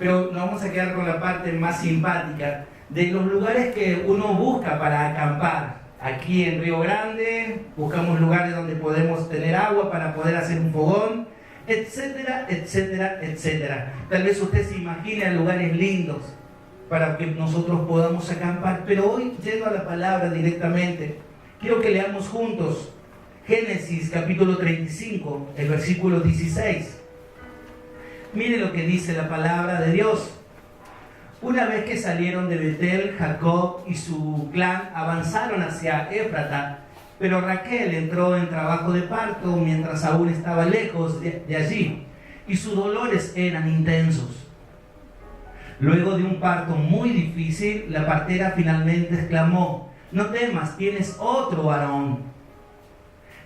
pero nos vamos a quedar con la parte más simpática de los lugares que uno busca para acampar. Aquí en Río Grande buscamos lugares donde podemos tener agua para poder hacer un fogón, etcétera, etcétera, etcétera. Tal vez usted se imagine lugares lindos para que nosotros podamos acampar, pero hoy, yendo a la palabra directamente, quiero que leamos juntos Génesis capítulo 35, el versículo 16. Mire lo que dice la palabra de Dios. Una vez que salieron de Betel, Jacob y su clan avanzaron hacia Éfrata, pero Raquel entró en trabajo de parto mientras aún estaba lejos de allí, y sus dolores eran intensos. Luego de un parto muy difícil, la partera finalmente exclamó: «No temas, tienes otro varón».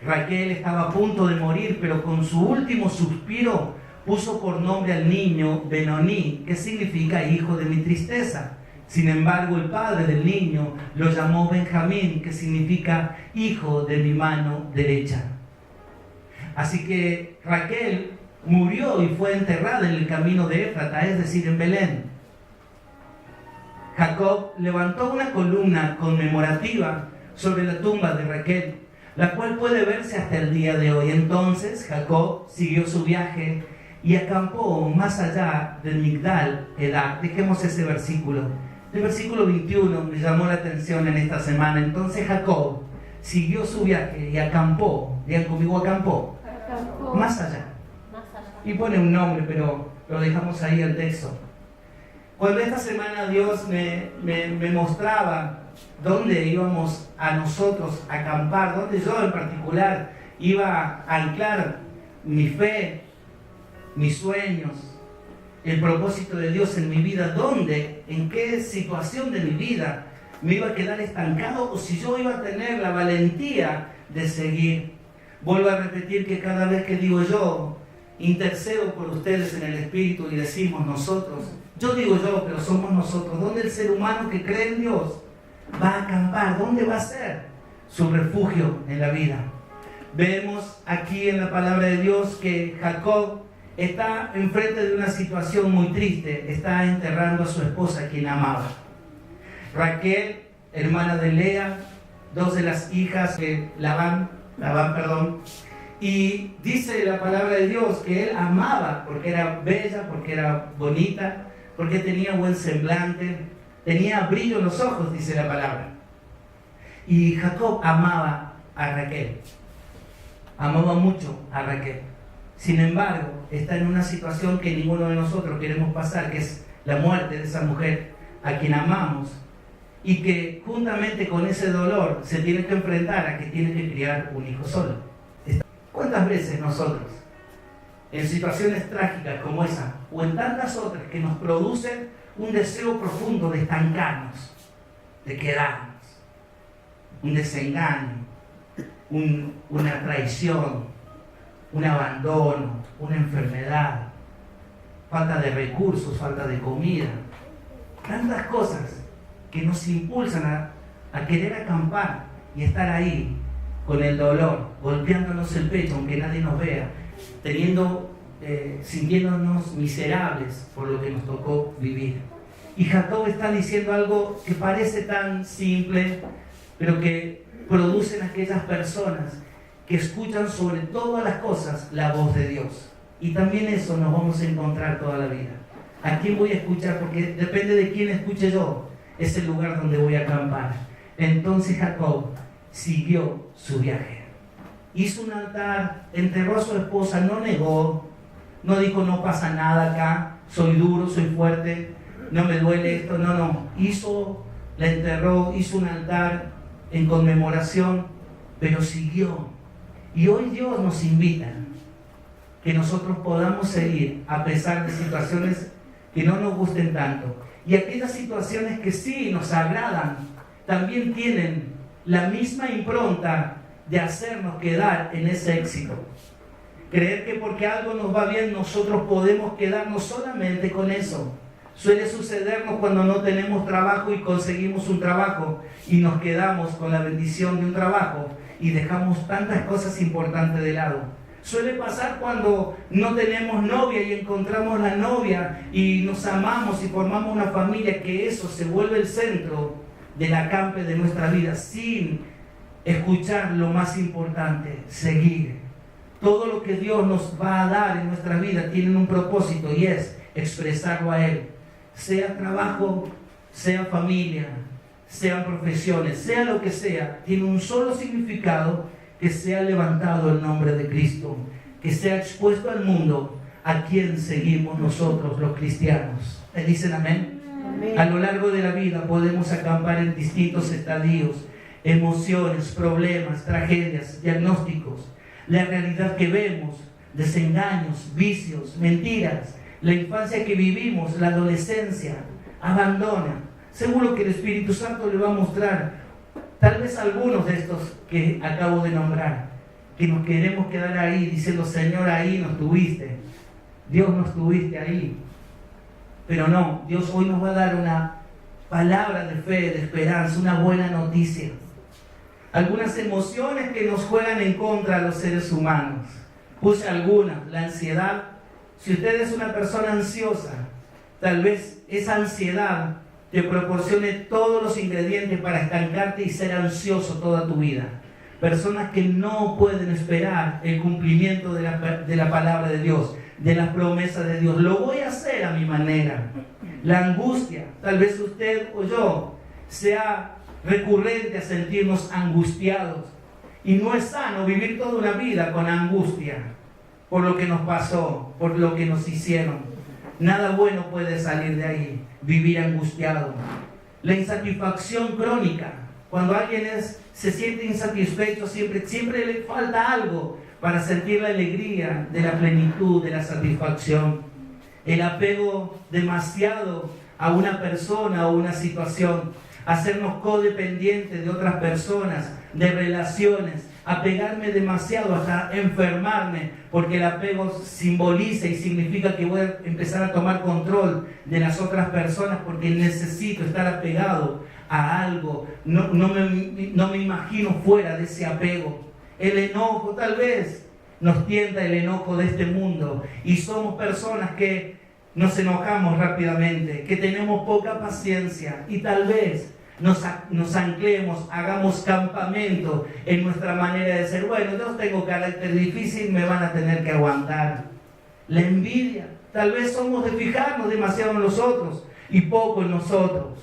Raquel estaba a punto de morir, pero con su último suspiro puso por nombre al niño Benoní, que significa hijo de mi tristeza. Sin embargo, el padre del niño lo llamó Benjamín, que significa hijo de mi mano derecha. Así que Raquel murió y fue enterrada en el camino de Éfrata, es decir, en Belén. Jacob levantó una columna conmemorativa sobre la tumba de Raquel, la cual puede verse hasta el día de hoy. Entonces Jacob siguió su viaje y acampó más allá del Migdal Edad. Dejemos ese versículo. El versículo 21 me llamó la atención en esta semana. Entonces Jacob siguió su viaje y acampó. Digan conmigo, acampó. Más allá. Y pone un nombre, pero lo dejamos ahí el texto. Cuando esta semana Dios me mostraba dónde íbamos a nosotros a acampar, dónde yo en particular iba a anclar mi fe, mis sueños, el propósito de Dios en mi vida, dónde, en qué situación de mi vida me iba a quedar estancado o si yo iba a tener la valentía de seguir. Vuelvo a repetir que cada vez que digo yo, intercedo por ustedes en el Espíritu y decimos nosotros, yo digo yo, pero somos nosotros. ¿Dónde el ser humano que cree en Dios va a acampar? ¿Dónde va a ser su refugio en la vida? Vemos aquí en la palabra de Dios que Jacob está enfrente de una situación muy triste. Está enterrando a su esposa, quien amaba. Raquel, hermana de Lea, dos de las hijas de Labán, y dice la palabra de Dios que él amaba porque era bella, porque era bonita, porque tenía buen semblante, tenía brillo en los ojos, dice la palabra. Y Jacob amaba a Raquel, amaba mucho a Raquel. Sin embargo, está en una situación que ninguno de nosotros queremos pasar, que es la muerte de esa mujer a quien amamos, y que juntamente con ese dolor se tiene que enfrentar a que tiene que criar un hijo solo. ¿Cuántas veces nosotros, en situaciones trágicas como esa, o en tantas otras que nos producen un deseo profundo de estancarnos, de quedarnos, un desengaño, una traición, un abandono, una enfermedad, falta de recursos, falta de comida, tantas cosas que nos impulsan a querer acampar y estar ahí con el dolor, golpeándonos el pecho aunque nadie nos vea, sintiéndonos miserables por lo que nos tocó vivir. Y Jacob está diciendo algo que parece tan simple, pero que producen aquellas personas que escuchan sobre todas las cosas la voz de Dios. Y también eso nos vamos a encontrar toda la vida. ¿A quién voy a escuchar? Porque depende de quién escuche yo, es el lugar donde voy a acampar. Entonces Jacob siguió su viaje. Hizo un altar, enterró a su esposa, no negó, no dijo no pasa nada acá, soy duro, soy fuerte, no me duele esto, no. La enterró, hizo un altar en conmemoración, pero siguió. Y hoy Dios nos invita que nosotros podamos seguir a pesar de situaciones que no nos gusten tanto. Y aquellas situaciones que sí nos agradan, también tienen la misma impronta de hacernos quedar en ese éxito. Creer que porque algo nos va bien nosotros podemos quedarnos solamente con eso. Suele sucedernos cuando no tenemos trabajo y conseguimos un trabajo y nos quedamos con la bendición de un trabajo y dejamos tantas cosas importantes de lado. Suele pasar cuando no tenemos novia y encontramos la novia y nos amamos y formamos una familia, que eso se vuelve el centro del acampe de nuestra vida, sin escuchar lo más importante, seguir. Todo lo que Dios nos va a dar en nuestra vida tiene un propósito, y es expresarlo a Él. Sea trabajo, sea familia, sean profesiones, sea lo que sea, tiene un solo significado: que sea levantado el nombre de Cristo, que sea expuesto al mundo a quien seguimos nosotros los cristianos. ¿Me dicen amén? Amén. A lo largo de la vida podemos acampar en distintos estadios, emociones, problemas, tragedias, diagnósticos, la realidad que vemos, desengaños, vicios, mentiras, la infancia que vivimos, la adolescencia, abandona. Seguro que el Espíritu Santo le va a mostrar tal vez algunos de estos que acabo de nombrar, que nos queremos quedar ahí diciendo: Señor, ahí nos tuviste, Dios nos tuviste ahí. Pero no, Dios hoy nos va a dar una palabra de fe, de esperanza, una buena noticia. Algunas emociones que nos juegan en contra a los seres humanos. Puse algunas: la ansiedad. Si usted es una persona ansiosa, tal vez esa ansiedad te proporcione todos los ingredientes para estancarte y ser ansioso toda tu vida. Personas que no pueden esperar el cumplimiento de la palabra de Dios, de las promesas de Dios. Lo voy a hacer a mi manera. La angustia, tal vez usted o yo sea recurrente a sentirnos angustiados, y no es sano vivir toda una vida con angustia por lo que nos pasó, por lo que nos hicieron. Nada bueno puede salir de ahí, vivir angustiado. La insatisfacción crónica, cuando alguien se siente insatisfecho, siempre le falta algo para sentir la alegría de la plenitud, de la satisfacción. El apego demasiado a una persona o una situación, hacernos codependientes de otras personas, de relaciones, apegarme demasiado hasta enfermarme, porque el apego simboliza y significa que voy a empezar a tomar control de las otras personas porque necesito estar apegado a algo. No me imagino fuera de ese apego. El enojo, tal vez nos tienta el enojo de este mundo, y somos personas que nos enojamos rápidamente, que tenemos poca paciencia, y tal vez nos anclemos, hagamos campamento en nuestra manera de ser. Bueno, yo tengo carácter difícil, me van a tener que aguantar. La envidia, tal vez somos de fijarnos demasiado en los otros y poco en nosotros.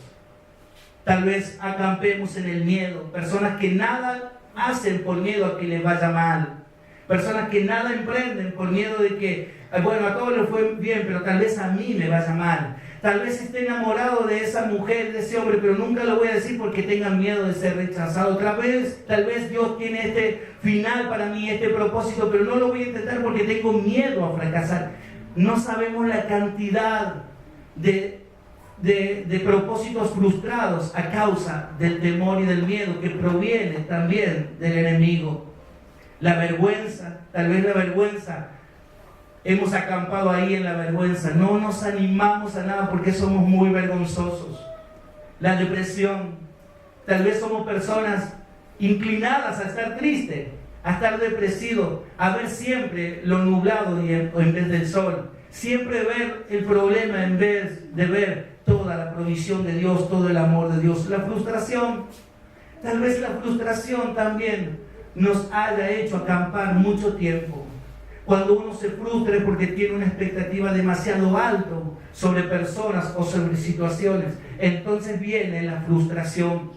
Tal vez acampemos en el miedo, personas que nada hacen por miedo a que les vaya mal, personas que nada emprenden por miedo de que, bueno, a todos les fue bien, pero tal vez a mí me vaya mal. Tal vez esté enamorado de esa mujer, de ese hombre, pero nunca lo voy a decir porque tengan miedo de ser rechazado. Tal vez Dios tiene este final para mí, este propósito, pero no lo voy a intentar porque tengo miedo a fracasar. No sabemos la cantidad de propósitos frustrados a causa del temor y del miedo que proviene también del enemigo. La vergüenza, tal vez la vergüenza. Hemos acampado ahí en la vergüenza, no nos animamos a nada porque somos muy vergonzosos. La depresión, tal vez somos personas inclinadas a estar tristes, a estar depresivos, a ver siempre lo nublado en vez del sol, siempre ver el problema en vez de ver toda la provisión de Dios, todo el amor de Dios. La frustración, tal vez la frustración también nos haya hecho acampar mucho tiempo. Cuando uno se frustra es porque tiene una expectativa demasiado alta sobre personas o sobre situaciones. Entonces viene la frustración.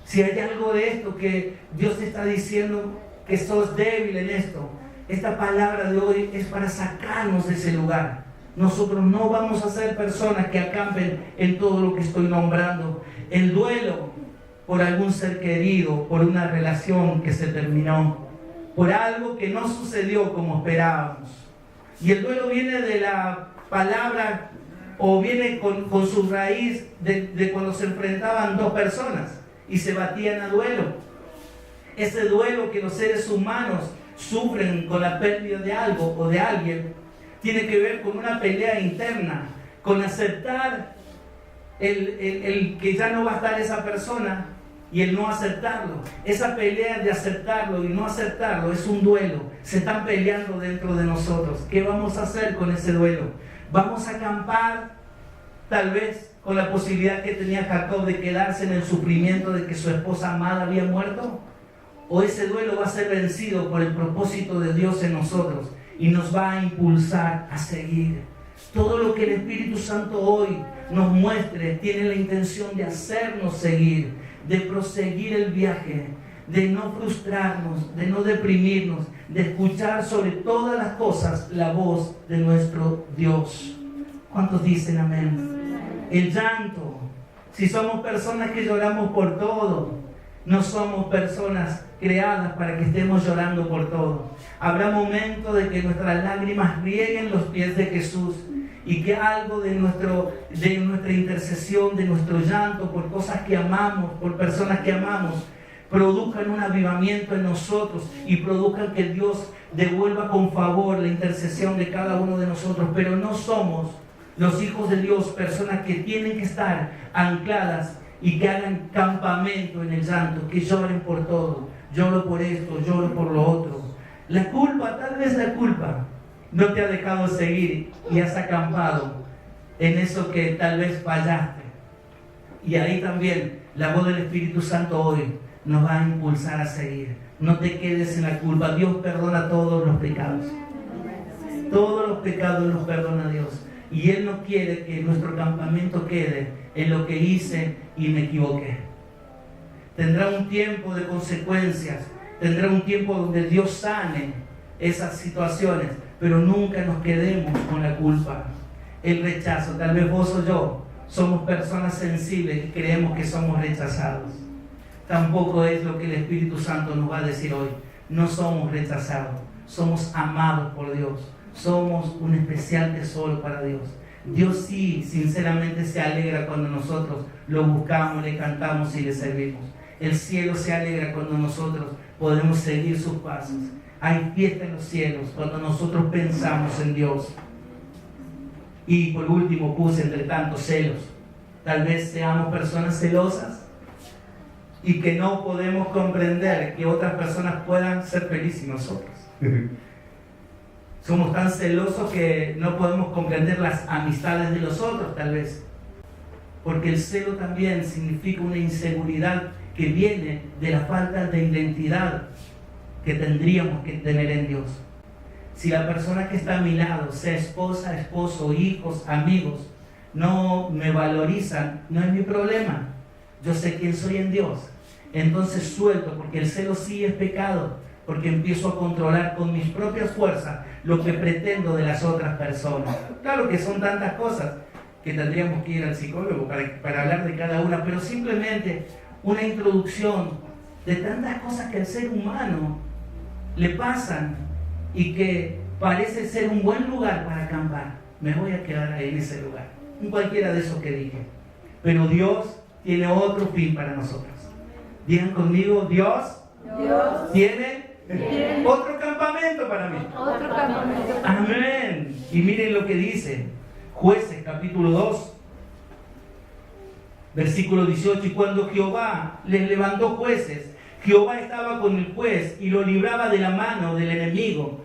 Si hay algo de esto que Dios te está diciendo, que sos débil en esto, esta palabra de hoy es para sacarnos de ese lugar. Nosotros no vamos a ser personas que acampen en todo lo que estoy nombrando. El duelo por algún ser querido, por una relación que se terminó, por algo que no sucedió como esperábamos. Y el duelo viene de la palabra, o viene con su raíz de cuando se enfrentaban dos personas y se batían a duelo. Ese duelo que los seres humanos sufren con la pérdida de algo o de alguien tiene que ver con una pelea interna, con aceptar el que ya no va a estar esa persona, y el no aceptarlo. Esa pelea de aceptarlo y no aceptarlo es un duelo. Se están peleando dentro de nosotros. ¿Qué vamos a hacer con ese duelo? ¿Vamos a acampar tal vez con la posibilidad que tenía Jacob de quedarse en el sufrimiento de que su esposa amada había muerto? ¿O ese duelo va a ser vencido por el propósito de Dios en nosotros y nos va a impulsar a seguir? Todo lo que el Espíritu Santo hoy nos muestre tiene la intención de hacernos seguir, de proseguir el viaje, de no frustrarnos, de no deprimirnos, de escuchar sobre todas las cosas la voz de nuestro Dios. ¿Cuántos dicen amén? El llanto. Si somos personas que lloramos por todo, no somos personas creadas para que estemos llorando por todo. Habrá momentos de que nuestras lágrimas rieguen los pies de Jesús y que algo de nuestra intercesión, de nuestro llanto por cosas que amamos, por personas que amamos, produzcan un avivamiento en nosotros y produzcan que Dios devuelva con favor la intercesión de cada uno de nosotros. Pero no somos los hijos de Dios, personas que tienen que estar ancladas y que hagan campamento en el llanto, que lloren por todo. Lloro por esto, lloro por lo otro. La culpa, tal vez la culpa, no te ha dejado seguir y has acampado en eso que tal vez fallaste. Y ahí también la voz del Espíritu Santo hoy nos va a impulsar a seguir. No te quedes en la culpa. Dios perdona todos los pecados. Todos los pecados los perdona Dios. Y Él no quiere que nuestro campamento quede en lo que hice y me equivoqué. Tendrá un tiempo de consecuencias. Tendrá un tiempo donde Dios sane esas situaciones. Pero nunca nos quedemos con la culpa, el rechazo. Tal vez vos o yo somos personas sensibles y creemos que somos rechazados. Tampoco es lo que el Espíritu Santo nos va a decir hoy. No somos rechazados, somos amados por Dios. Somos un especial tesoro para Dios. Dios sí, sinceramente se alegra cuando nosotros lo buscamos, le cantamos y le servimos. El cielo se alegra cuando nosotros podemos seguir sus pasos. Hay fiesta en los cielos cuando nosotros pensamos en Dios. Y por último puse entre tantos celos. Tal vez seamos personas celosas y que no podemos comprender que otras personas puedan ser felices y nosotros. Somos tan celosos que no podemos comprender las amistades de los otros, tal vez. Porque el celo también significa una inseguridad que viene de la falta de identidad que tendríamos que tener en Dios. Si la persona que está a mi lado, sea esposa, esposo, hijos, amigos, no me valorizan, no es mi problema. Yo sé quién soy en Dios. Entonces suelto, porque el celo sí es pecado, porque empiezo a controlar con mis propias fuerzas lo que pretendo de las otras personas. Claro que son tantas cosas que tendríamos que ir al psicólogo para hablar de cada una, pero simplemente una introducción de tantas cosas que al ser humano le pasan y que parece ser un buen lugar para acampar. Me voy a quedar ahí en ese lugar, en cualquiera de esos que dije. Pero Dios tiene otro fin para nosotros. Digan conmigo, Dios tiene otro campamento para mí. Otro campamento. Amén. Y miren lo que dice Jueces capítulo 2 versículo 18. Y cuando Jehová les levantó jueces, Jehová estaba con el juez y lo libraba de la mano del enemigo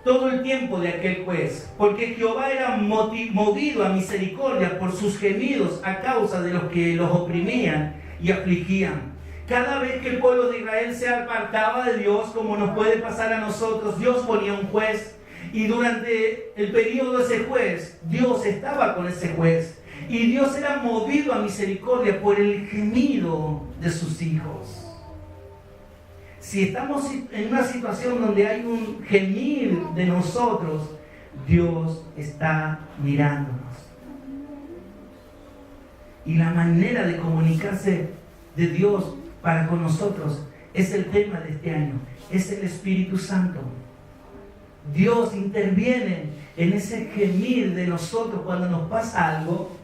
todo el tiempo de aquel juez, porque Jehová era movido a misericordia por sus gemidos a causa de los que los oprimían y afligían. Cada vez que el pueblo de Israel se apartaba de Dios, como nos puede pasar a nosotros, Dios ponía un juez, y durante el periodo de ese juez, Dios estaba con ese juez, y Dios era movido a misericordia por el gemido de sus hijos. Si estamos en una situación donde hay un gemir de nosotros, Dios está mirándonos. Y la manera de comunicarse de Dios para con nosotros es el tema de este año, es el Espíritu Santo. Dios interviene en ese gemir de nosotros cuando nos pasa algo.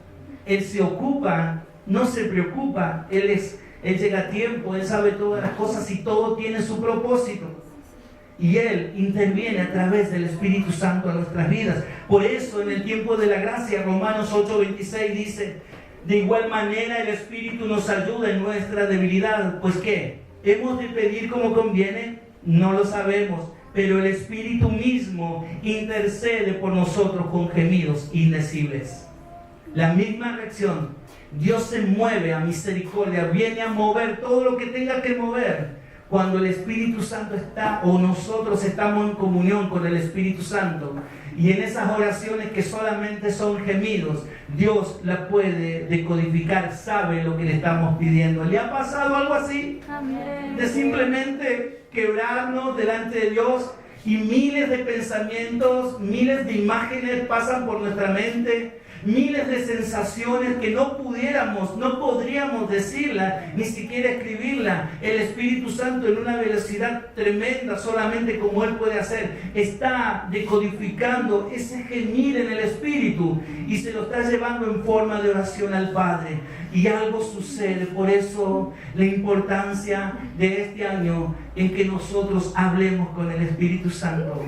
Él se ocupa, no se preocupa, Él llega a tiempo, Él sabe todas las cosas y todo tiene su propósito. Y Él interviene a través del Espíritu Santo en nuestras vidas. Por eso en el tiempo de la gracia, Romanos 8:26 dice: De igual manera el Espíritu nos ayuda en nuestra debilidad. Pues ¿qué? ¿Hemos de pedir como conviene? No lo sabemos, pero el Espíritu mismo intercede por nosotros con gemidos indecibles. La misma reacción. Dios se mueve a misericordia, viene a mover todo lo que tenga que mover cuando el Espíritu Santo está, o nosotros estamos en comunión con el Espíritu Santo. Y en esas oraciones que solamente son gemidos, Dios la puede decodificar, sabe lo que le estamos pidiendo. ¿Le ha pasado algo así? Amén. De simplemente quebrarnos delante de Dios y miles de pensamientos, miles de imágenes pasan por nuestra mente, miles de sensaciones que no podríamos decirla, ni siquiera escribirla. El Espíritu Santo, en una velocidad tremenda, solamente como Él puede hacer, está decodificando ese gemir en el Espíritu y se lo está llevando en forma de oración al Padre. Y algo sucede. Por eso la importancia de este año en que nosotros hablemos con el Espíritu Santo,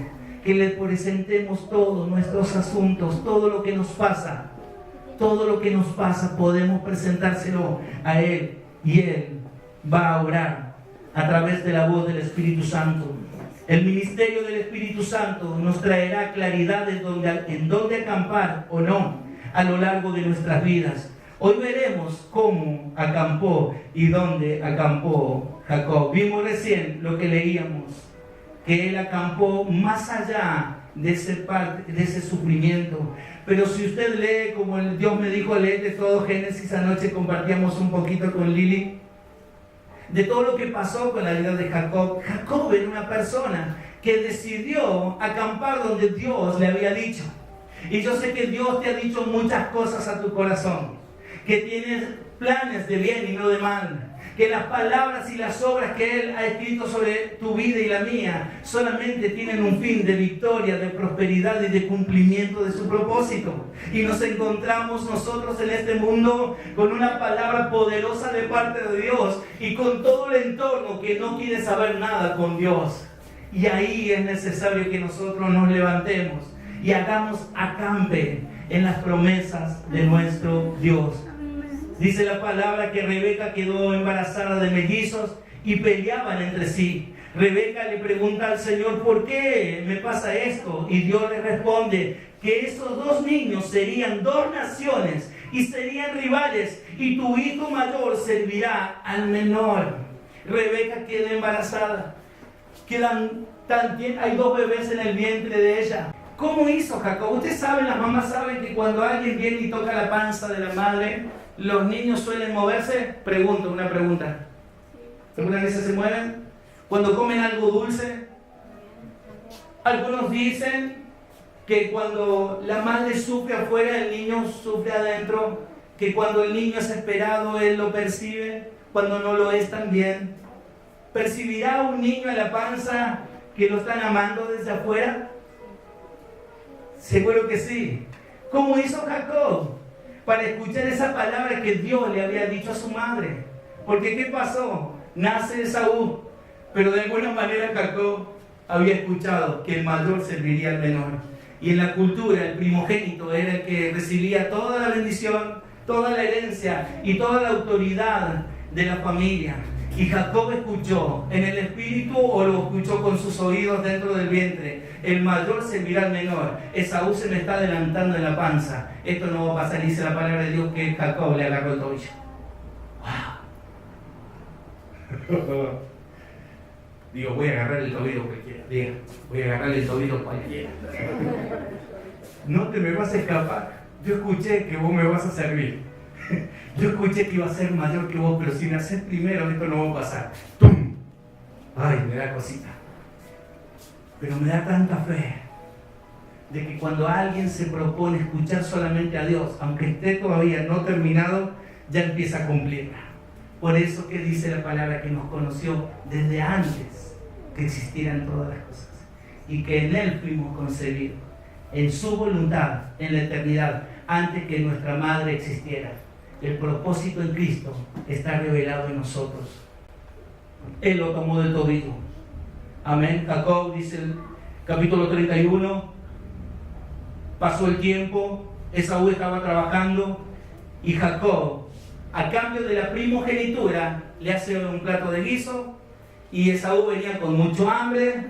que le presentemos todos nuestros asuntos, todo lo que nos pasa, podemos presentárselo a Él y Él va a orar a través de la voz del Espíritu Santo. El ministerio del Espíritu Santo nos traerá claridad en dónde acampar o no a lo largo de nuestras vidas. Hoy veremos cómo acampó y dónde acampó Jacob. Vimos recién lo que leíamos, que él acampó más allá de ese sufrimiento. Pero si usted lee, como Dios me dijo, leer de todo Génesis, anoche compartíamos un poquito con Lili, de todo lo que pasó con la vida de Jacob. Jacob era una persona que decidió acampar donde Dios le había dicho. Y yo sé que Dios te ha dicho muchas cosas a tu corazón, que tienes planes de bien y no de mal, que las palabras y las obras que Él ha escrito sobre tu vida y la mía solamente tienen un fin de victoria, de prosperidad y de cumplimiento de su propósito. Y nos encontramos nosotros en este mundo con una palabra poderosa de parte de Dios y con todo el entorno que no quiere saber nada con Dios. Y ahí es necesario que nosotros nos levantemos y hagamos acampe en las promesas de nuestro Dios. Dice la palabra que Rebeca quedó embarazada de mellizos y peleaban entre sí. Rebeca le pregunta al Señor: ¿por qué me pasa esto? Y Dios le responde que esos dos niños serían dos naciones y serían rivales, y tu hijo mayor servirá al menor. Rebeca queda embarazada. Hay dos bebés en el vientre de ella. ¿Cómo hizo Jacob? Ustedes saben, las mamás saben que cuando alguien viene y toca la panza de la madre, los niños suelen moverse. Una pregunta. ¿Algunas veces se mueven? Cuando comen algo dulce. Algunos dicen que cuando la madre sufre afuera, el niño sufre adentro. Que cuando el niño es esperado, él lo percibe. Cuando no lo es, también. ¿Percibirá un niño en la panza que lo están amando desde afuera? Seguro que sí. ¿Cómo hizo Jacob para escuchar esa palabra que Dios le había dicho a su madre? Porque ¿qué pasó? Nace Esaú, pero de alguna manera Jacob había escuchado que el mayor serviría al menor. Y en la cultura el primogénito era el que recibía toda la bendición, toda la herencia y toda la autoridad de la familia. Y Jacob escuchó en el espíritu, o lo escuchó con sus oídos dentro del vientre: el mayor servirá al menor. Esaú se me está adelantando en la panza. Esto no va a pasar. Dice la palabra de Dios que Jacob le agarró el tobillo. ¡Wow! Digo, voy a agarrar el tobillo cualquiera. Voy a agarrar el tobillo cualquiera. No te me vas a escapar. Yo escuché que vos me vas a servir. Yo escuché que iba a ser mayor que vos, pero si me haces primero, esto no va a pasar. ¡Tum! Ay, me da cosita. Pero me da tanta fe de que cuando alguien se propone escuchar solamente a Dios, aunque esté todavía no terminado, ya empieza a cumplirla. Por eso que dice la palabra que nos conoció desde antes que existieran todas las cosas, y que en Él fuimos concebidos, en su voluntad, en la eternidad, antes que nuestra madre existiera. El propósito en Cristo está revelado en nosotros. Él lo tomó del tobillo. Amén. Jacob, dice el capítulo 31, pasó el tiempo, Esaú estaba trabajando Y Jacob, a cambio de la primogenitura, le hace un plato de guiso, y Esaú venía con mucho hambre,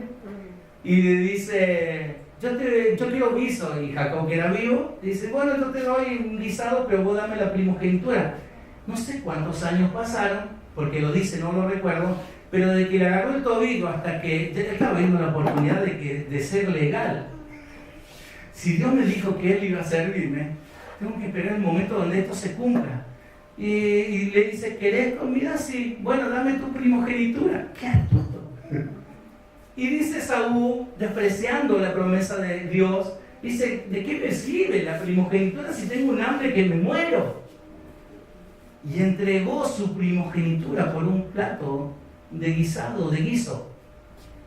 y le dice, yo quiero guiso. Y Jacob, que era vivo, dice, bueno, yo te doy un guisado, pero vos dame la primogenitura. No sé cuántos años pasaron, porque lo dice, no lo recuerdo, pero de que le agarró el tobillo hasta que él estaba viendo la oportunidad de ser legal. Si Dios me dijo que Él iba a servirme, tengo que esperar el momento donde esto se cumpla. Y le dice, ¿querés comida? Sí. Bueno, dame tu primogenitura. ¡Qué astuto! Y dice Esaú, despreciando la promesa de Dios, dice, ¿de qué me sirve la primogenitura si tengo un hambre que me muero? Y entregó su primogenitura por un plato de guisado, de guiso.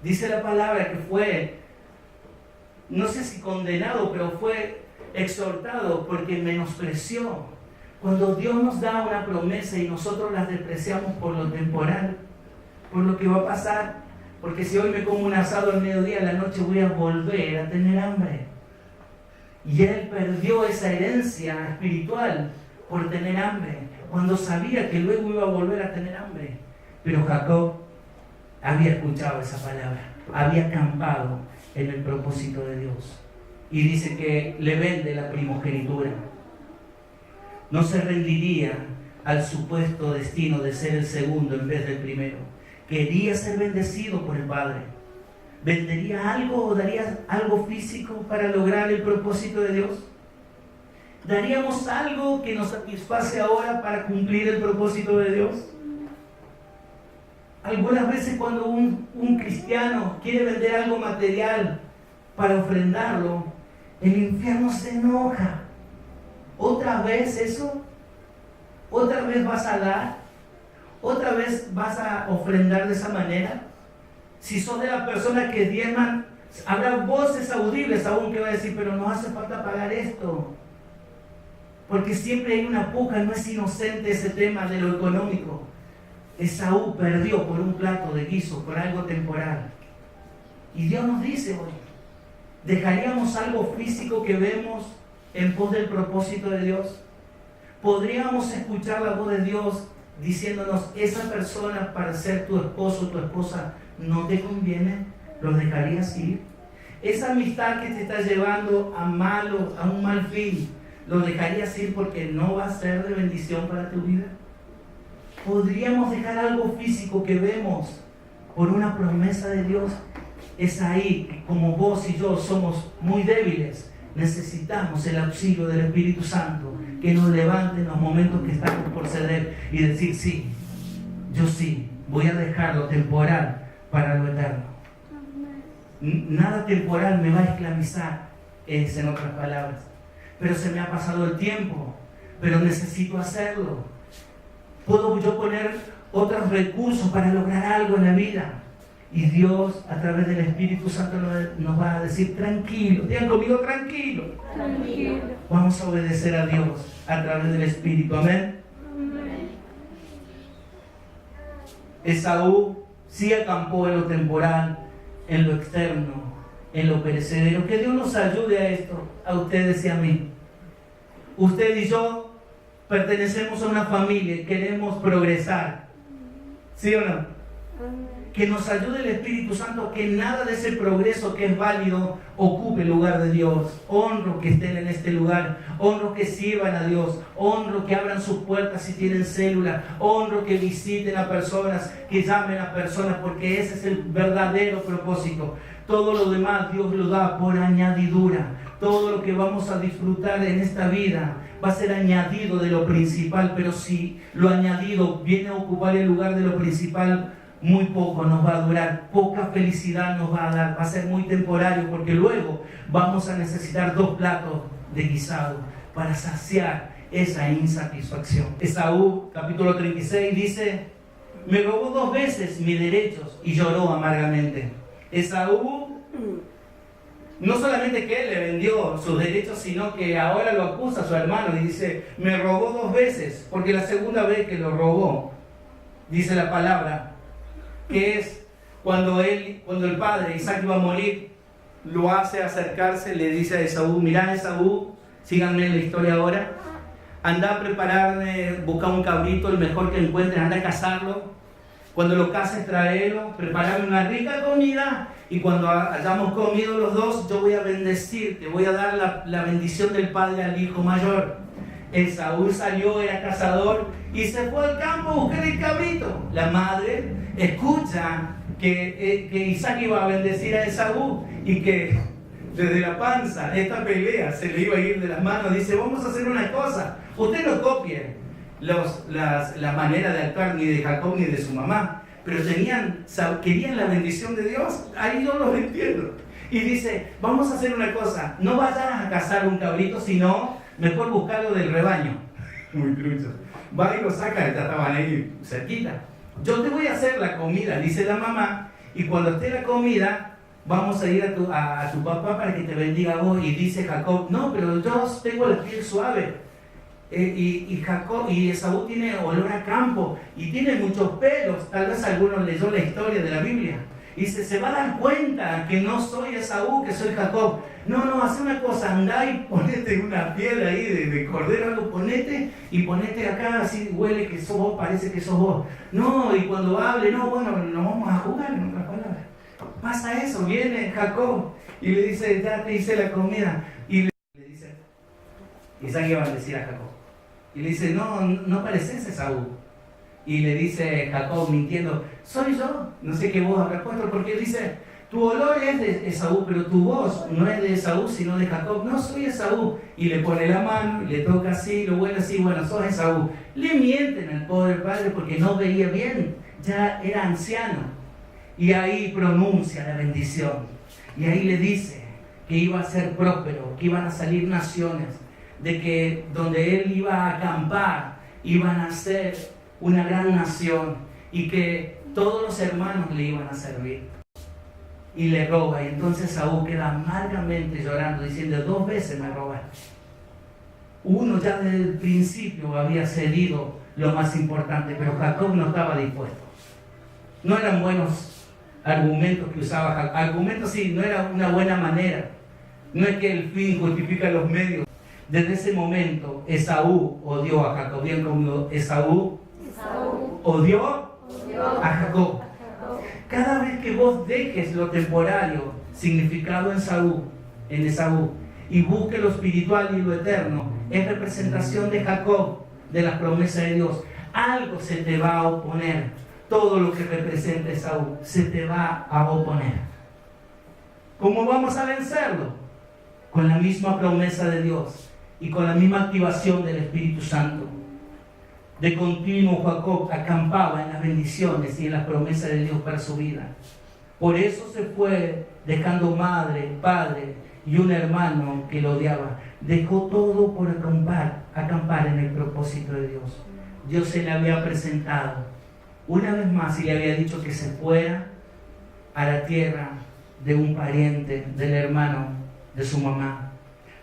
Dice la palabra que fue, no sé si condenado, pero fue exhortado porque menospreció. Cuando Dios nos da una promesa y nosotros la despreciamos por lo temporal, por lo que va a pasar, porque si hoy me como un asado al mediodía, a la noche voy a volver a tener hambre. Y él perdió esa herencia espiritual por tener hambre, cuando sabía que luego iba a volver a tener hambre. Pero Jacob había escuchado esa palabra, había acampado en el propósito de Dios. Y dice que le vende la primogenitura. No se rendiría al supuesto destino de ser el segundo en vez del primero. Quería ser bendecido por el Padre. ¿Vendería algo o daría algo físico para lograr el propósito de Dios? ¿Daríamos algo que nos satisface ahora para cumplir el propósito de Dios? Algunas veces cuando un cristiano quiere vender algo material para ofrendarlo, el infierno se enoja. ¿Otra vez eso? ¿Otra vez vas a dar? ¿Otra vez vas a ofrendar de esa manera? Si sos de la persona que diezman, habrá voces audibles aún que va a decir, pero no hace falta pagar esto. Porque siempre hay una puja, no es inocente ese tema de lo económico. Esaú perdió por un plato de guiso, por algo temporal. Y Dios nos dice hoy, ¿dejaríamos algo físico que vemos en pos del propósito de Dios? ¿Podríamos escuchar la voz de Dios diciéndonos, esa persona para ser tu esposo o tu esposa no te conviene? ¿Lo dejarías ir? Esa amistad que te está llevando a un mal fin, ¿lo dejarías ir porque no va a ser de bendición para tu vida? ¿Podríamos dejar algo físico que vemos por una promesa de Dios? Es ahí que, como vos y yo somos muy débiles, necesitamos el auxilio del Espíritu Santo que nos levante en los momentos que estamos por ceder y decir, sí, yo sí, voy a dejar lo temporal para lo eterno. Nada temporal me va a esclavizar, es en otras palabras. Pero se me ha pasado el tiempo, pero necesito hacerlo. ¿Puedo yo poner otros recursos para lograr algo en la vida? Y Dios, a través del Espíritu Santo, nos va a decir, tranquilo, digan conmigo, tranquilo. Tranquilo. Vamos a obedecer a Dios a través del Espíritu, amén. Amén. Esaú sí acampó en lo temporal, en lo externo, en lo perecedero. Que Dios nos ayude a esto, a ustedes y a mí. Usted y yo pertenecemos a una familia, queremos progresar, ¿sí o no? Amén. Que nos ayude el Espíritu Santo, que nada de ese progreso que es válido ocupe el lugar de Dios. Honro que estén en este lugar, honro que sirvan a Dios, honro que abran sus puertas si tienen célula, honro que visiten a personas, que llamen a personas, porque ese es el verdadero propósito. Todo lo demás Dios lo da por añadidura. Todo lo que vamos a disfrutar en esta vida va a ser añadido de lo principal, pero si lo añadido viene a ocupar el lugar de lo principal, muy poco nos va a durar, poca felicidad nos va a dar, va a ser muy temporario, porque luego vamos a necesitar 2 platos de guisado para saciar esa insatisfacción. Esaú, capítulo 36, dice, me robó 2 veces mis derechos y lloró amargamente. Esaú, no solamente que él le vendió sus derechos, sino que ahora lo acusa a su hermano y dice, me robó 2 veces, porque la segunda vez que lo robó, dice la palabra, que es cuando el padre Isaac iba a morir, lo hace acercarse, le dice a Esaú, mirá Esaú, síganme en la historia ahora, anda a preparar, busca un cabrito, el mejor que encuentres, anda a cazarlo. Cuando lo cases, tráelo, prepárame una rica comida y cuando hayamos comido los dos, yo voy a bendecirte, voy a dar la bendición del padre al hijo mayor. Esaú salió, era cazador y se fue al campo a buscar el cabrito. La madre escucha que Isaac iba a bendecir a Esaú y que desde la panza esta pelea se le iba a ir de las manos. Dice, vamos a hacer una cosa, usted no copie la manera de actuar ni de Jacob ni de su mamá, pero querían la bendición de Dios. Ahí yo los entiendo. Y dice, vamos a hacer una cosa, no vayas a cazar un cabrito, sino mejor buscarlo del rebaño. Muy trucho. Va y lo saca, ya estaban ahí cerquita. Yo te voy a hacer la comida, dice la mamá, y cuando esté la comida, vamos a ir a tu papá para que te bendiga a vos. Y dice Jacob, no, pero yo tengo la piel suave. Y Esaú tiene olor a campo y tiene muchos pelos. Tal vez alguno leyó la historia de la Biblia. Y se va a dar cuenta que no soy Esaú, que soy Jacob. No, hace una cosa, andá y ponete una piel ahí de cordero, algo, ponete y ponete acá, así huele que sos vos, parece que sos vos. No, y cuando hable, no, bueno, nos vamos a jugar, en otras palabras. Pasa eso, viene Jacob y le dice, ya te hice la comida. Y le dice, Isaac iba a decir a Jacob. Y le dice, no pareces Esaú. Y le dice Jacob mintiendo, soy yo, no sé qué voz habrá puesto, porque él dice, tu olor es de Esaú, pero tu voz no es de Esaú, sino de Jacob. No, soy Esaú. Y le pone la mano, y le toca así, lo huele así, bueno, sos Esaú. Le mienten al pobre padre porque no veía bien, ya era anciano. Y ahí pronuncia la bendición. Y ahí le dice que iba a ser próspero, que iban a salir naciones, de que donde él iba a acampar, iban a ser una gran nación y que todos los hermanos le iban a servir. Y le roba, y entonces Saúl queda amargamente llorando, diciendo, 2 veces me robaste. Uno ya desde el principio había cedido lo más importante, pero Jacob no estaba dispuesto. No eran buenos argumentos que usaba Jacob. Argumentos sí, no era una buena manera. No es que el fin justifica los medios. Desde ese momento, Esaú odió a Jacob. Bien conmigo, Esaú odió a Jacob. Cada vez que vos dejes lo temporario, significado en Esaú, y busque lo espiritual y lo eterno, es representación de Jacob, de las promesas de Dios. Algo se te va a oponer. Todo lo que representa Esaú se te va a oponer. ¿Cómo vamos a vencerlo? Con la misma promesa de Dios y con la misma activación del Espíritu Santo. De continuo Jacob acampaba en las bendiciones y en las promesas de Dios para su vida. Por eso se fue dejando madre, padre y un hermano que lo odiaba. Dejó todo por acampar en el propósito de Dios. Dios se le había presentado una vez más y le había dicho que se fuera a la tierra de un pariente, del hermano de su mamá.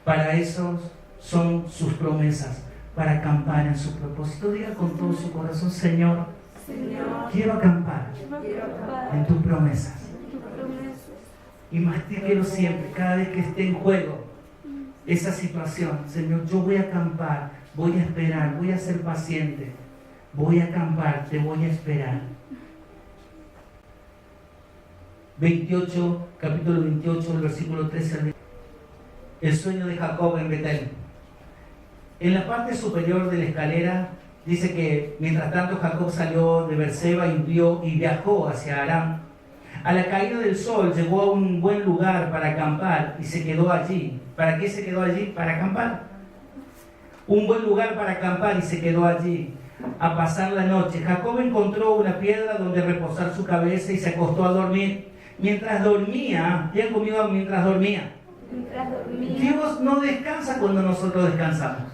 Para eso son sus promesas, para acampar en su propósito. Diga con todo su corazón, Señor, quiero acampar en tus promesas. Y mastíquelo siempre, cada vez que esté en juego esa situación. Señor, yo voy a acampar, voy a esperar, voy a ser paciente, voy a acampar, te voy a esperar. 28, capítulo 28, versículo 13 al 20. El sueño de Jacob en Betel. En la parte superior de la escalera dice que mientras tanto Jacob salió de Beerseba y viajó hacia Aram. A la caída del sol llegó a un buen lugar para acampar y se quedó allí. ¿Para qué se quedó allí? Para acampar. Un buen lugar para acampar y se quedó allí a pasar la noche. Jacob encontró una piedra donde reposar su cabeza y se acostó a dormir. Mientras dormía, ¿ya han comido mientras dormía? Dios no descansa cuando nosotros descansamos.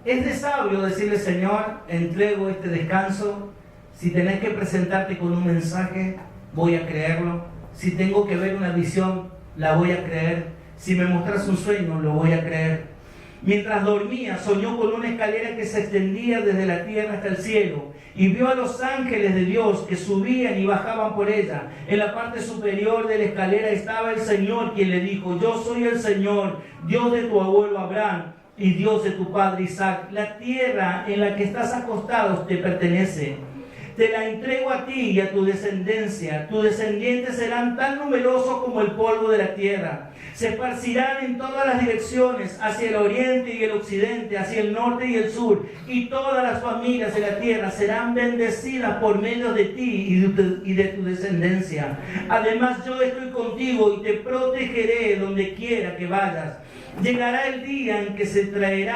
Es de sabio decirle, Señor, entrego este descanso. Si tenés que presentarte con un mensaje, voy a creerlo. Si tengo que ver una visión, la voy a creer. Si me mostras un sueño, lo voy a creer. Mientras dormía, soñó con una escalera que se extendía desde la tierra hasta el cielo y vio a los ángeles de Dios que subían y bajaban por ella. En la parte superior de la escalera estaba el Señor, quien le dijo, yo soy el Señor, Dios de tu abuelo Abraham. y Dios de tu padre Isaac. La tierra en la que estás acostado te pertenece. Te la entrego a ti y a tu descendencia. Tus descendientes serán tan numerosos como el polvo de la tierra. Se esparcirán en todas las direcciones, hacia el oriente y el occidente, hacia el norte y el sur. Y todas las familias de la tierra serán bendecidas por medio de ti y de tu descendencia. Además, yo estoy contigo y te protegeré donde quiera que vayas. Llegará el día en que te traeré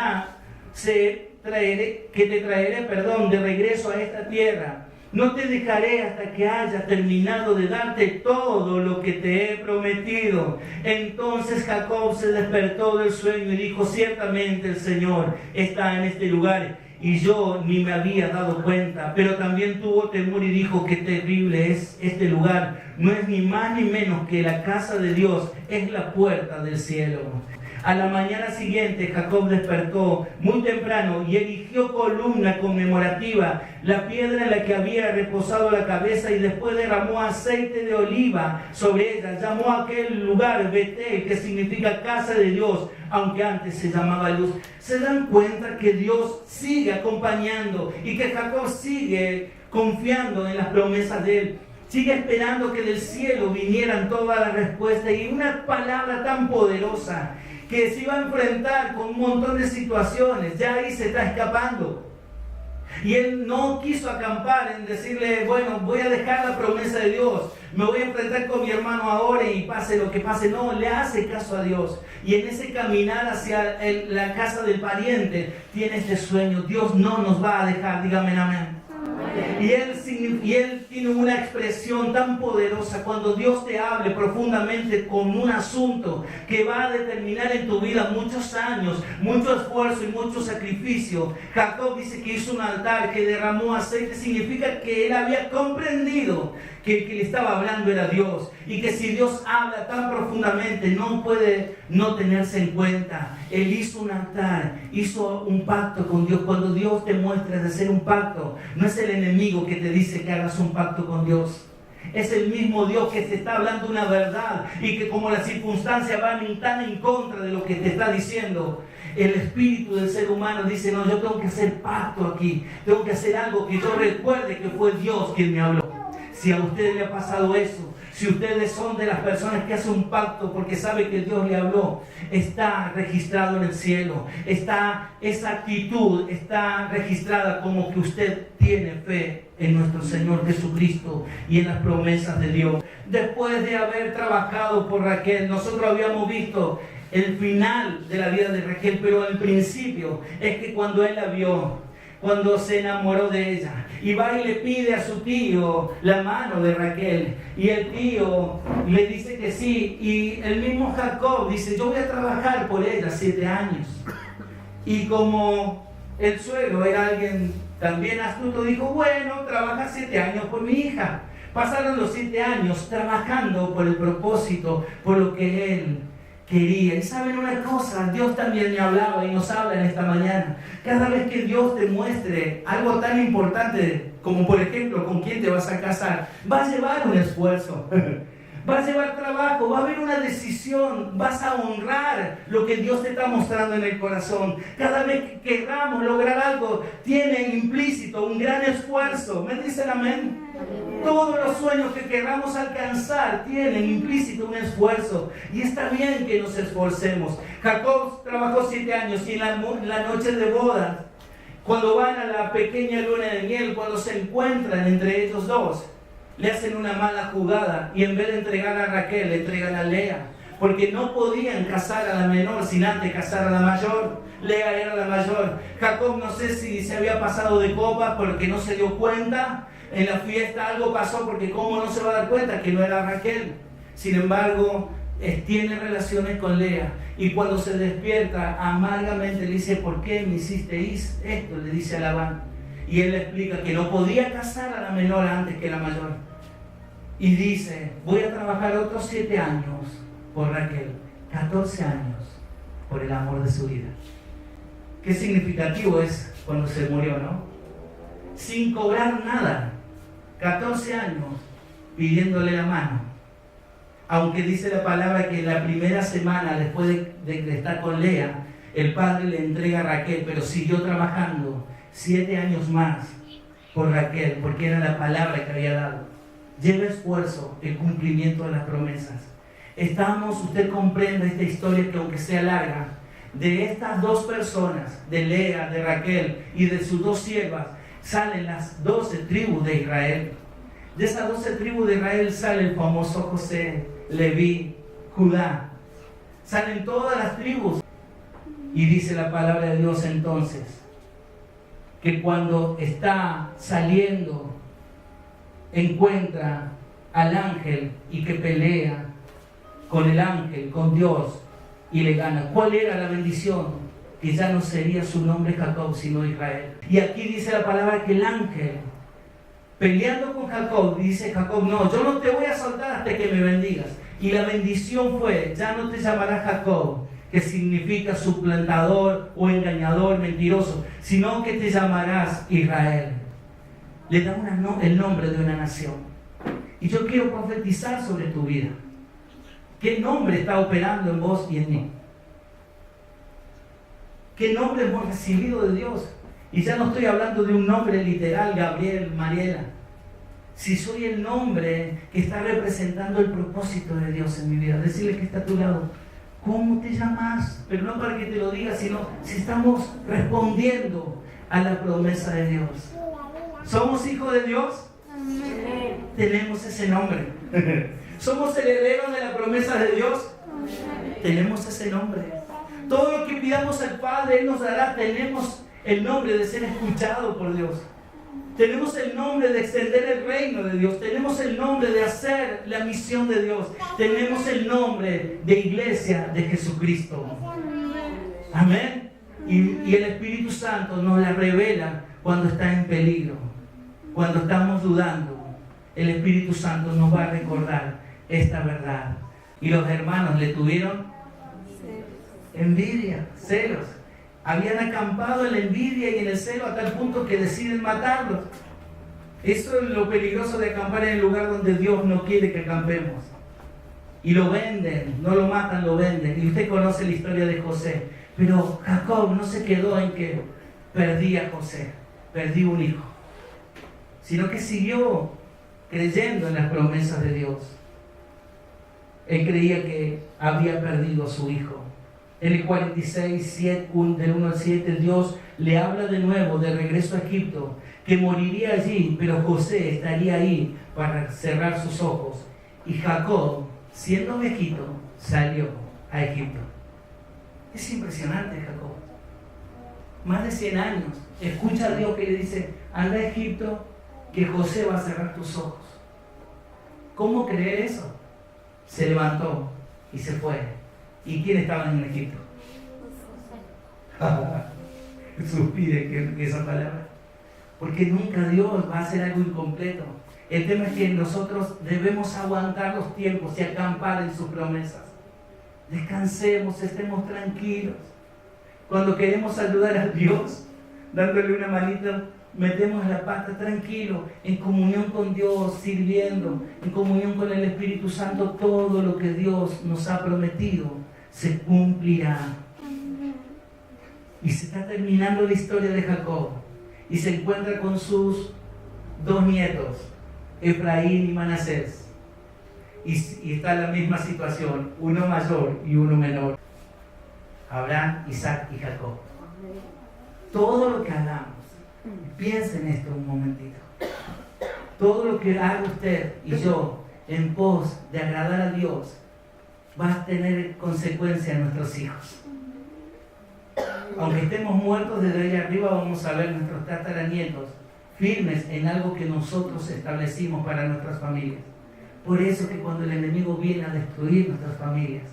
de regreso a esta tierra. No te dejaré hasta que haya terminado de darte todo lo que te he prometido. Entonces Jacob se despertó del sueño y dijo: ciertamente el Señor está en este lugar, y yo ni me había dado cuenta. Pero también tuvo temor y dijo: qué terrible es este lugar. No es ni más ni menos que la casa de Dios, es la puerta del cielo. A la mañana siguiente Jacob despertó muy temprano y erigió columna conmemorativa, la piedra en la que había reposado la cabeza, y después derramó aceite de oliva sobre ella. Llamó a aquel lugar Betel, que significa casa de Dios, aunque antes se llamaba Luz. Se dan cuenta que Dios sigue acompañando y que Jacob sigue confiando en las promesas de él. Sigue esperando que del cielo vinieran todas las respuestas, y una palabra tan poderosa que se iba a enfrentar con un montón de situaciones. Ya ahí se está escapando. Y él no quiso acampar en decirle: bueno, voy a dejar la promesa de Dios, me voy a enfrentar con mi hermano ahora y pase lo que pase. No, le hace caso a Dios. Y en ese caminar hacia la casa del pariente, tiene este sueño: Dios no nos va a dejar. Dígame amén. Y él tiene una expresión tan poderosa. Cuando Dios te hable profundamente con un asunto que va a determinar en tu vida muchos años, mucho esfuerzo y mucho sacrificio. Jacob dice que hizo un altar, que derramó aceite. Significa que él había comprendido que el que le estaba hablando era Dios, y que si Dios habla tan profundamente no puede no tenerse en cuenta. Él hizo un altar, hizo un pacto con Dios. Cuando Dios te muestra de hacer un pacto, no es el enemigo que te dice que hagas un pacto con Dios. Es el mismo Dios que te está hablando una verdad, y que como las circunstancias van tan en contra de lo que te está diciendo, el espíritu del ser humano dice: no, yo tengo que hacer pacto aquí, tengo que hacer algo que yo recuerde que fue Dios quien me habló. Si a ustedes le ha pasado eso, si ustedes son de las personas que hacen un pacto porque sabe que Dios le habló, está registrado en el cielo. Esa actitud está registrada como que usted tiene fe en nuestro Señor Jesucristo y en las promesas de Dios. Después de haber trabajado por Raquel, nosotros habíamos visto el final de la vida de Raquel, pero el principio es que cuando él la vio, cuando se enamoró de ella, y va y le pide a su tío la mano de Raquel, y el tío le dice que sí, y el mismo Jacob dice: yo voy a trabajar por ella 7 años. Y como el suegro era alguien también astuto, dijo: bueno, trabaja 7 años por mi hija. Pasaron los 7 años trabajando por el propósito, por lo que él quería. Y saben una cosa, Dios también me hablaba y nos habla en esta mañana. Cada vez que Dios te muestre algo tan importante como, por ejemplo, con quién te vas a casar, va a llevar un esfuerzo, va a llevar trabajo, va a haber una decisión, vas a honrar lo que Dios te está mostrando en el corazón. Cada vez que queramos lograr algo, tiene implícito un gran esfuerzo. ¿Me dicen amén? Todos los sueños que queramos alcanzar tienen implícito un esfuerzo, y está bien que nos esforcemos. Jacob trabajó 7 años, y en la noche de bodas, cuando van a la pequeña luna de miel, cuando se encuentran entre ellos dos, le hacen una mala jugada, y en vez de entregar a Raquel, le entregan a Lea, porque no podían casar a la menor sin antes casar a la mayor. Lea era la mayor. Jacob, no sé si se había pasado de copa porque no se dio cuenta. En la fiesta algo pasó, porque cómo no se va a dar cuenta que no era Raquel. Sin embargo, tiene relaciones con Lea, y cuando se despierta amargamente le dice: ¿por qué me hiciste esto? Le dice a Labán, y él le explica que no podía casar a la menor antes que la mayor, y dice: voy a trabajar otros 7 años por Raquel, 14 años por el amor de su vida. Qué significativo es cuando se murió, ¿no? Sin cobrar nada, 14 años pidiéndole la mano. Aunque dice la palabra que en la primera semana después de estar con Lea, el padre le entrega a Raquel, pero siguió trabajando 7 años más por Raquel, porque era la palabra que había dado. Lleva esfuerzo el cumplimiento de las promesas. Usted comprende esta historia que, aunque sea larga, de estas 2 personas, de Lea, de Raquel y de sus 2 siervas, salen las 12 tribus de Israel. De esas 12 tribus de Israel sale el famoso José, Leví, Judá. Salen todas las tribus. Y dice la palabra de Dios entonces, que cuando está saliendo, encuentra al ángel y que pelea con el ángel, con Dios, y le gana. ¿Cuál era la bendición? Que ya no sería su nombre Jacob, sino Israel. Y aquí dice la palabra que el ángel, peleando con Jacob, dice Jacob, no, yo no te voy a soltar hasta que me bendigas. Y la bendición fue, ya no te llamarás Jacob, que significa suplantador o engañador, mentiroso, sino que te llamarás Israel. Le da el nombre de una nación. Y yo quiero profetizar sobre tu vida. ¿Qué nombre está operando en vos y en mí? ¿Qué nombre hemos recibido de Dios? Y ya no estoy hablando de un nombre literal, Gabriel, Mariela. Si soy el nombre que está representando el propósito de Dios en mi vida. Decirle que está a tu lado, ¿cómo te llamas? Pero no para que te lo diga, sino si estamos respondiendo a la promesa de Dios. ¿Somos hijos de Dios? Amén. Tenemos ese nombre. ¿Somos herederos de la promesa de Dios? Amén. Tenemos ese nombre. Todo lo que pidamos al Padre, Él nos dará. Tenemos el nombre de ser escuchado por Dios. Tenemos el nombre de extender el reino de Dios. Tenemos el nombre de hacer la misión de Dios. Tenemos el nombre de iglesia de Jesucristo. Amén. Y el Espíritu Santo nos la revela cuando está en peligro. Cuando estamos dudando, el Espíritu Santo nos va a recordar esta verdad. Y los hermanos le tuvieron envidia, celos. Habían acampado en la envidia y en el celo a tal punto que deciden matarlos. Eso es lo peligroso de acampar en el lugar donde Dios no quiere que acampemos. Y lo venden, no lo matan, lo venden. Y usted conoce la historia de José. Pero Jacob no se quedó en que perdí a José, perdí un hijo, sino que siguió creyendo en las promesas de Dios. Él creía que había perdido a su hijo. En el 46, del 1 al 7, Dios le habla de nuevo de regreso a Egipto, que moriría allí, pero José estaría ahí para cerrar sus ojos. Y Jacob, siendo viejito, salió a Egipto. Es impresionante, Jacob. Más de 100 años. Escucha a Dios que le dice, anda a Egipto, que José va a cerrar tus ojos. ¿Cómo creer eso? Se levantó y se fue. ¿Y quién estaba en Egipto? Suspire que esa palabra. Porque nunca Dios va a hacer algo incompleto. El tema es que nosotros debemos aguantar los tiempos y acampar en sus promesas. Descansemos, estemos tranquilos. Cuando queremos ayudar a Dios, dándole una manita, metemos la pata tranquilo, en comunión con Dios, sirviendo, en comunión con el Espíritu Santo. Todo lo que Dios nos ha prometido se cumplirá. Y se está terminando la historia de Jacob y se encuentra con sus 2 nietos, Efraín y Manasés, y está en la misma situación, uno mayor y uno menor, Abraham, Isaac y Jacob. Todo lo que hagamos, piensen en esto un momentito, todo lo que haga usted y yo en pos de agradar a Dios va a tener consecuencias en nuestros hijos. Aunque estemos muertos, desde ahí arriba vamos a ver nuestros tataranietos firmes en algo que nosotros establecimos para nuestras familias. Por eso que cuando el enemigo viene a destruir nuestras familias,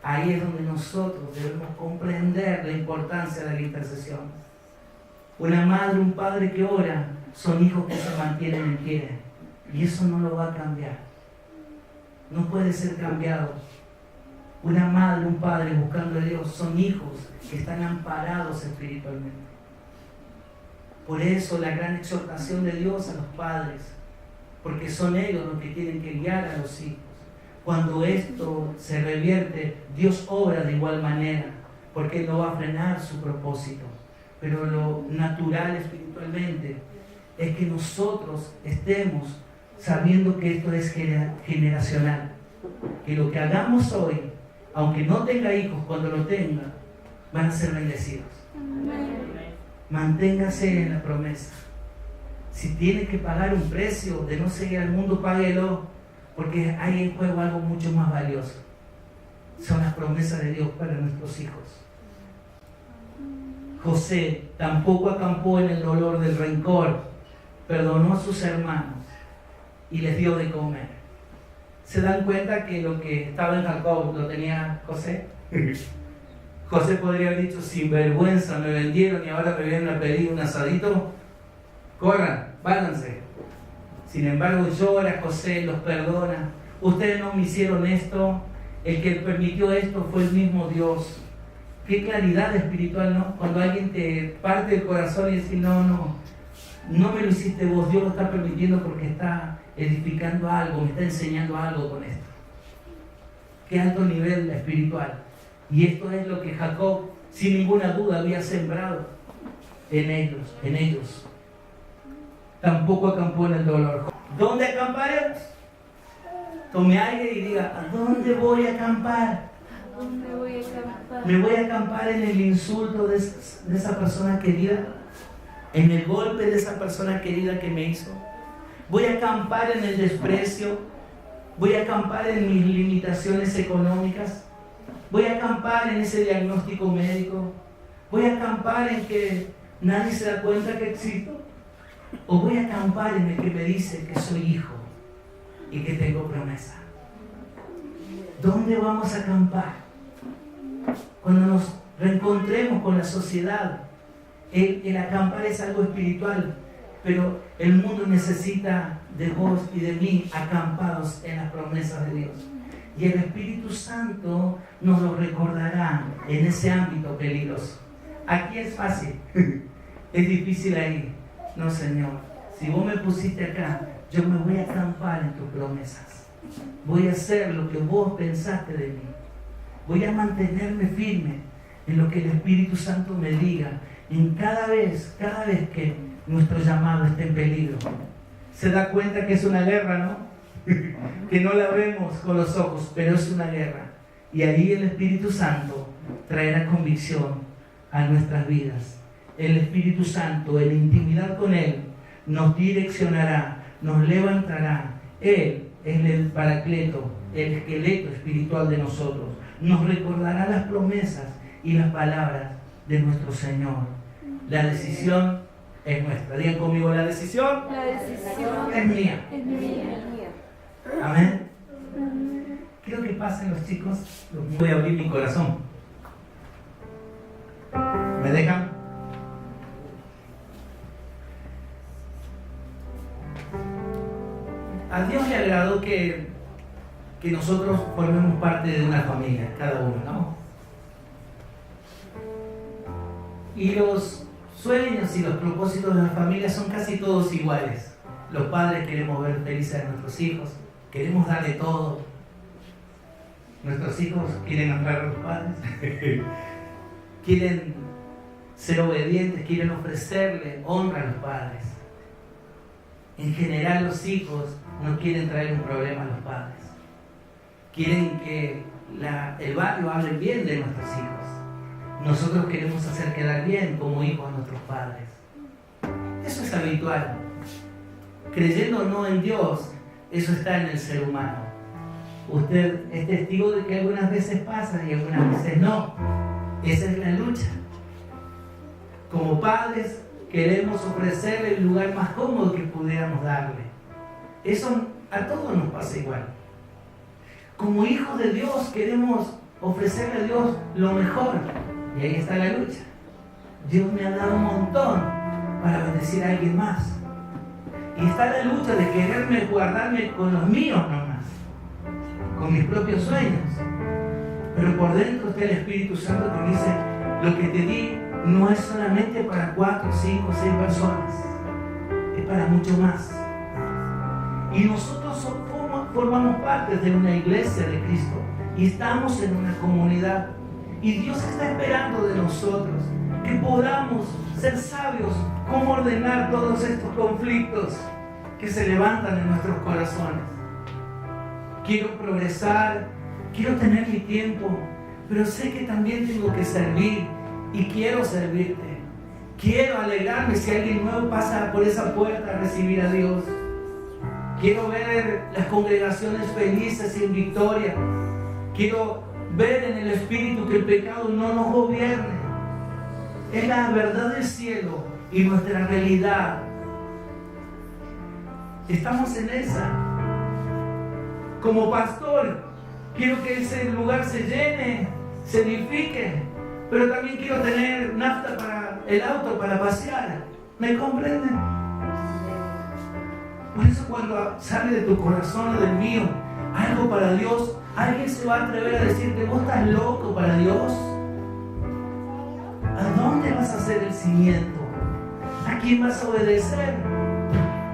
ahí es donde nosotros debemos comprender la importancia de la intercesión. Una madre, un padre que ora, son hijos que se mantienen en pie. Y eso no lo va a cambiar. No puede ser cambiado. Una madre, un padre buscando a Dios, son hijos que están amparados espiritualmente. Por eso la gran exhortación de Dios a los padres, porque son ellos los que tienen que guiar a los hijos. Cuando esto se revierte, Dios obra de igual manera, porque Él no va a frenar su propósito. Pero lo natural espiritualmente es que nosotros estemos sabiendo que esto es generacional, que lo que hagamos hoy, aunque no tenga hijos, cuando lo tenga, van a ser bendecidos. Manténgase en la promesa. Si tiene que pagar un precio de no seguir al mundo, páguelo, porque hay en juego algo mucho más valioso. Son las promesas de Dios para nuestros hijos. José tampoco acampó en el dolor del rencor, perdonó a sus hermanos y les dio de comer. ¿Se dan cuenta que lo que estaba en Jacob lo tenía José? José podría haber dicho: sin vergüenza, me vendieron y ahora me vienen a pedir un asadito. Corran, váyanse. Sin embargo, llora José, los perdona. Ustedes no me hicieron esto, el que permitió esto fue el mismo Dios. Qué claridad espiritual, ¿no? Cuando alguien te parte el corazón y dice: no me lo hiciste vos, Dios lo está permitiendo porque está edificando algo, me está enseñando algo con esto. Qué alto nivel espiritual. Y esto es lo que Jacob, sin ninguna duda, había sembrado en ellos. Tampoco acampó en el dolor. ¿Dónde acamparemos? Tome aire y diga: ¿a dónde voy a acampar? ¿Dónde voy a acampar? ¿Me voy a acampar en el insulto de esa persona querida? ¿En el golpe de esa persona querida que me hizo? ¿Voy a acampar en el desprecio? ¿Voy a acampar en mis limitaciones económicas? ¿Voy a acampar en ese diagnóstico médico? ¿Voy a acampar en que nadie se da cuenta que existo? ¿O voy a acampar en el que me dice que soy hijo y que tengo promesa? ¿Dónde vamos a acampar? Cuando nos reencontremos con la sociedad, el acampar es algo espiritual, pero el mundo necesita de vos y de mí acampados en las promesas de Dios. Y el Espíritu Santo nos lo recordará en ese ámbito peligroso. Aquí es fácil, es difícil ahí. No, Señor, si vos me pusiste acá, yo me voy a acampar en tus promesas. Voy a hacer lo que vos pensaste de mí. Voy a mantenerme firme en lo que el Espíritu Santo me diga, en cada vez que nuestro llamado esté en peligro. Se da cuenta que es una guerra, ¿no? Que no la vemos con los ojos, pero es una guerra. Y ahí el Espíritu Santo traerá convicción a nuestras vidas. El Espíritu Santo, en intimidad con Él, nos direccionará, nos levantará. Él es el paracleto, el esqueleto espiritual de nosotros. Nos recordará las promesas y las palabras de nuestro Señor. La decisión es nuestra. Digan conmigo: la decisión es mía. Es mía. Amén. Quiero que pasen los chicos. Voy a abrir mi corazón. ¿Me dejan? A Dios le agradó que nosotros formemos parte de una familia, cada uno, ¿no? Y los sueños y los propósitos de la familia son casi todos iguales. Los padres queremos ver felices a nuestros hijos, queremos darle todo. Nuestros hijos quieren honrar a los padres, quieren ser obedientes, quieren ofrecerle honra a los padres. En general, los hijos no quieren traer un problema a los padres. Quieren que el barrio hable bien de nuestros hijos. Nosotros queremos hacer quedar bien como hijos a nuestros padres. Eso es habitual. Creyendo o no en Dios, eso está en el ser humano. Usted es testigo de que algunas veces pasa y algunas veces no. Esa es la lucha. Como padres, queremos ofrecerle el lugar más cómodo que pudiéramos darle. Eso a todos nos pasa igual. Como hijos de Dios, queremos ofrecerle a Dios lo mejor. Y ahí está la lucha. Dios me ha dado un montón para bendecir a alguien más. Y está la lucha de quererme guardarme con los míos nomás, con mis propios sueños. Pero por dentro está el Espíritu Santo que dice: lo que te di no es solamente para 4, 5, 6 personas, es para mucho más. Y nosotros formamos parte de una iglesia de Cristo y estamos en una comunidad. Y Dios está esperando de nosotros que podamos ser sabios, cómo ordenar todos estos conflictos que se levantan en nuestros corazones. Quiero progresar, quiero tener mi tiempo, pero sé que también tengo que servir y quiero servirte. Quiero alegrarme si alguien nuevo pasa por esa puerta a recibir a Dios. Quiero ver las congregaciones felices y en victoria. Quiero ver en el Espíritu que el pecado no nos gobierne. Es la verdad del cielo y nuestra realidad. Estamos en esa. Como pastor, quiero que ese lugar se llene, se edifique, pero también quiero tener nafta para el auto, para pasear. ¿Me comprenden? Por eso cuando sale de tu corazón o del mío algo para Dios, alguien se va a atrever a decirte: ¿vos estás loco para Dios? ¿A dónde vas a hacer el cimiento? ¿A quién vas a obedecer?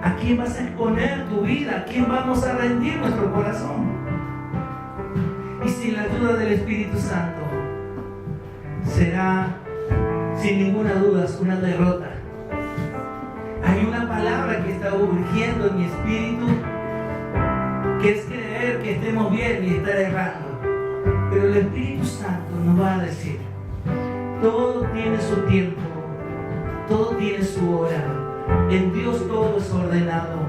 ¿A quién vas a exponer tu vida? ¿A quién vamos a rendir nuestro corazón? Y sin la ayuda del Espíritu Santo será sin ninguna duda una derrota. Hay una palabra que está urgiendo en mi espíritu, que es creer que estemos bien y estar errando. Pero el Espíritu Santo nos va a decir: todo tiene su tiempo, todo tiene su hora. En Dios todo es ordenado.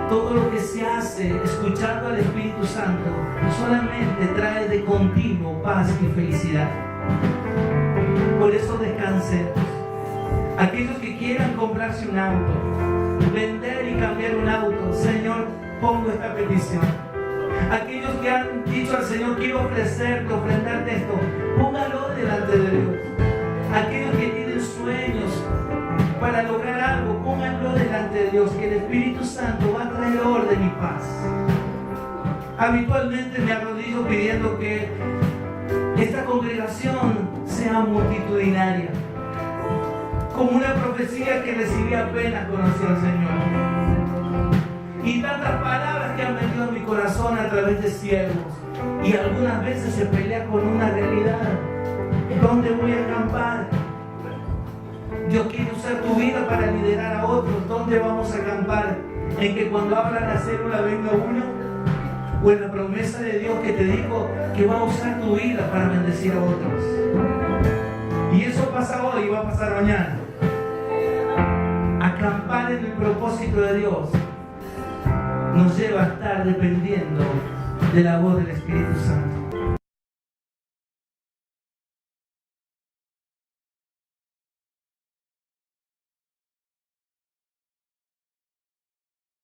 Todo lo que se hace escuchando al Espíritu Santo solamente trae de continuo paz y felicidad. Por eso descansemos. Aquellos que quieran comprarse un auto, vender y cambiar un auto, Señor, pongo esta petición. Aquellos que han dicho al Señor: quiero ofrecerte, ofrendarte esto, póngalo delante de Dios. Aquellos que tienen sueños para lograr algo, pónganlo delante de Dios, que el Espíritu Santo va a traer orden y paz. Habitualmente me arrodillo pidiendo que esta congregación sea multitudinaria, como una profecía que recibí apenas conocí al Señor. Y tantas palabras que han venido a mi corazón a través de siervos, y algunas veces se pelea con una realidad. ¿Dónde voy a acampar? Dios quiere usar tu vida para liderar a otros. ¿Dónde vamos a acampar? ¿En que cuando abra la célula venga uno? ¿O en la promesa de Dios que te dijo que va a usar tu vida para bendecir a otros? Y eso pasa hoy y va a pasar mañana. Acampar en el propósito de Dios nos lleva a estar dependiendo de la voz del Espíritu Santo.